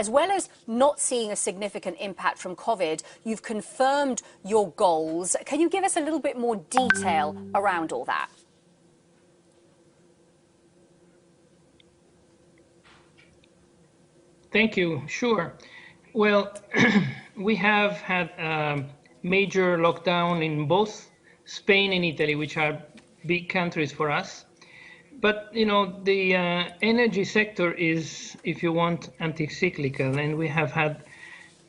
as well as not seeing a significant impact from COVID, you've confirmed your goals. Can you give us a little bit more detail around all that? Thank you. Sure. Well, we have had a major lockdown in both Spain and Italy, which are big countries for us. But, you know, the energy sector is, if you want, anti-cyclical, and we have had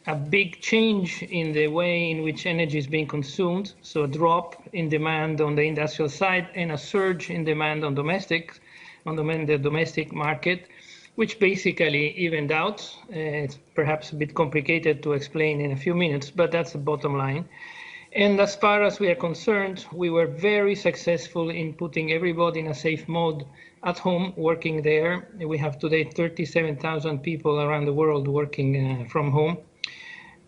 a big change in the way in which energy is being consumed. So a drop in demand on the industrial side and a surge in demand on the domestic market, which basically evened out. It's perhaps a bit complicated to explain in a few minutes, but that's the bottom line. And as far as we are concerned, we were very successful in putting everybody in a safe mode at home, working there. We have today 37,000 people around the world working from home.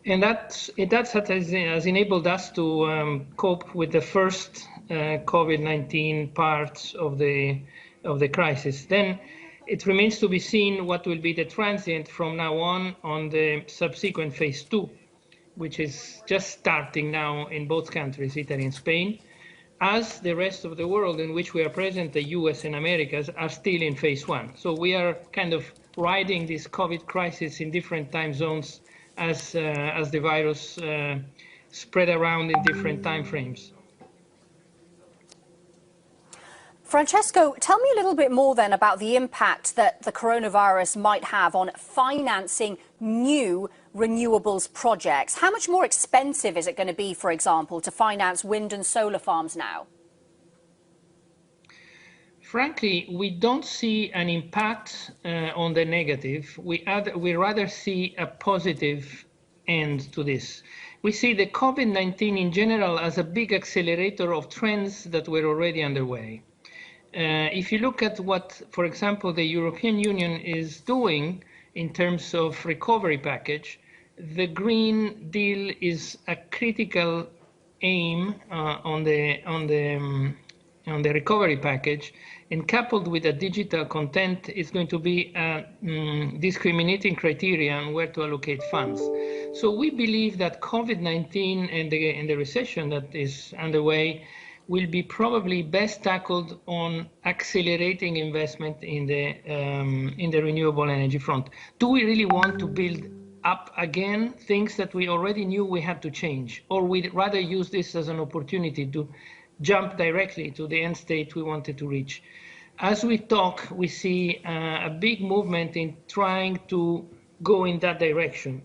And that has enabled us to cope with the first COVID-19 part of the crisis. Then it remains to be seen what will be the transient from now on the subsequent phase 2, which is just starting now in both countries, Italy and Spain, as the rest of the world in which we are present, the US and Americas, are still in phase 1. So we are kind of riding this COVID crisis in different time zones as the virus spread around in different time frames. Francesco, tell me a little bit more then about the impact that the coronavirus might have on financing new renewables projects. How much more expensive is it going to be, for example, to finance wind and solar farms now? Frankly, we don't see an impact on the negative. We rather see a positive end to this. We see the COVID-19 in general as a big accelerator of trends that were already underway. If you look at what, for example, the European Union is doing in terms of recovery package, the Green Deal is a critical aim on the recovery package, and coupled with a digital content is going to be a discriminating criteria on where to allocate funds. So we believe that COVID-19 and the recession that is underway will be probably best tackled on accelerating investment in the renewable energy front. Do we really want to build up again things that we already knew we had to change, or we'd rather use this as an opportunity to jump directly to the end state we wanted to reach? As we talk, we see a big movement in trying to go in that direction.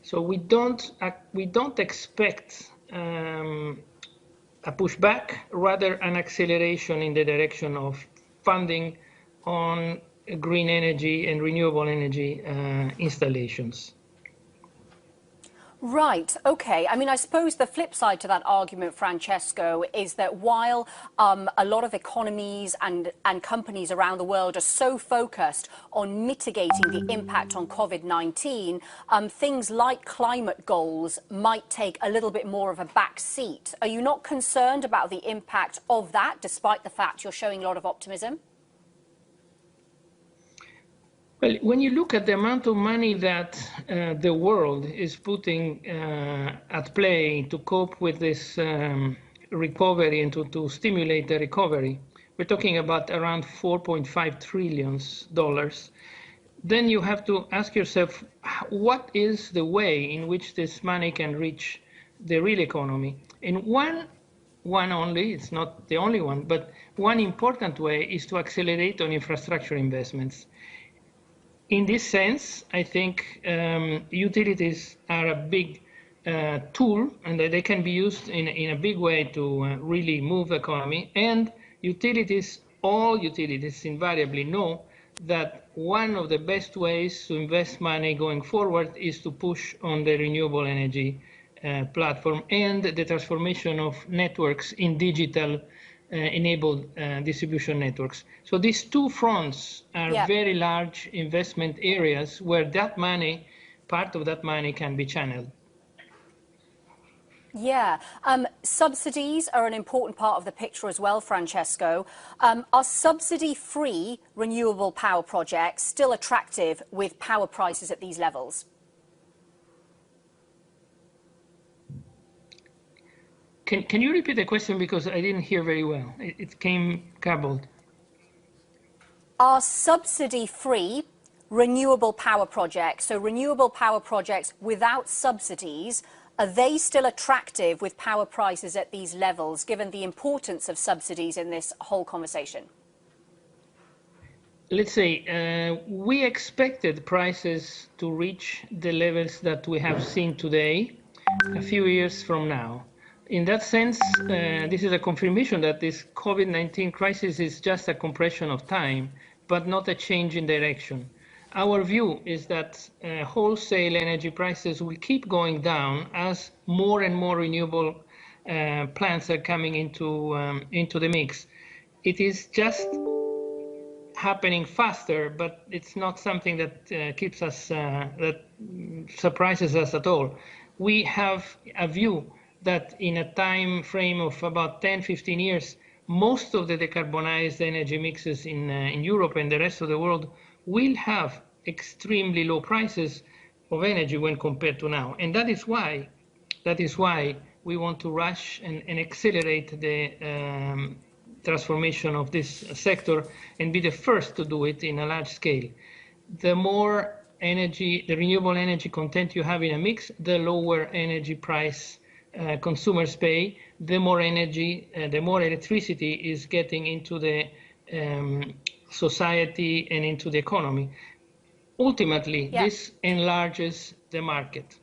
So we don't expect a pushback, rather an acceleration in the direction of funding on green energy and renewable energy installations. Right, okay. I mean, I suppose the flip side to that argument, Francesco, is that while a lot of economies and companies around the world are so focused on mitigating the impact on COVID-19, things like climate goals might take a little bit more of a back seat. Are you not concerned about the impact of that, despite the fact you're showing a lot of optimism? Well, when you look at the amount of money that the world is putting at play to cope with this recovery and to stimulate the recovery, we're talking about around $4.5 trillion. Then you have to ask yourself, what is the way in which this money can reach the real economy? And one only, it's not the only one, but one important way is to accelerate on infrastructure investments. In this sense, I think utilities are a big tool, and that they can be used in a big way to really move the economy. And utilities, all utilities invariably know that one of the best ways to invest money going forward is to push on the renewable energy platform and the transformation of networks in digital enabled distribution networks. So these two fronts are very large investment areas where that money, part of that money, can be channeled. Yeah, subsidies are an important part of the picture as well, Francesco. Are subsidy-free renewable power projects still attractive with power prices at these levels? Can you repeat the question, because I didn't hear very well? It came garbled. Are subsidy-free renewable power projects, so renewable power projects without subsidies, are they still attractive with power prices at these levels, given the importance of subsidies in this whole conversation? Let's say we expected prices to reach the levels that we have seen today a few years from now. In that sense, this is a confirmation that this COVID-19 crisis is just a compression of time, but not a change in direction. Our view is that wholesale energy prices will keep going down as more and more renewable plants are coming into the mix. It is just happening faster, but it's not something that keeps us, that surprises us at all. We have a view that in a time frame of about 10-15 years, most of the decarbonized energy mixes in Europe and the rest of the world will have extremely low prices of energy when compared to now. And that is why we want to rush and accelerate the transformation of this sector and be the first to do it in a large scale. The more energy, the renewable energy content you have in a mix, the lower energy price consumers pay, the more energy, the more electricity is getting into the society and into the economy. Ultimately, this enlarges the market.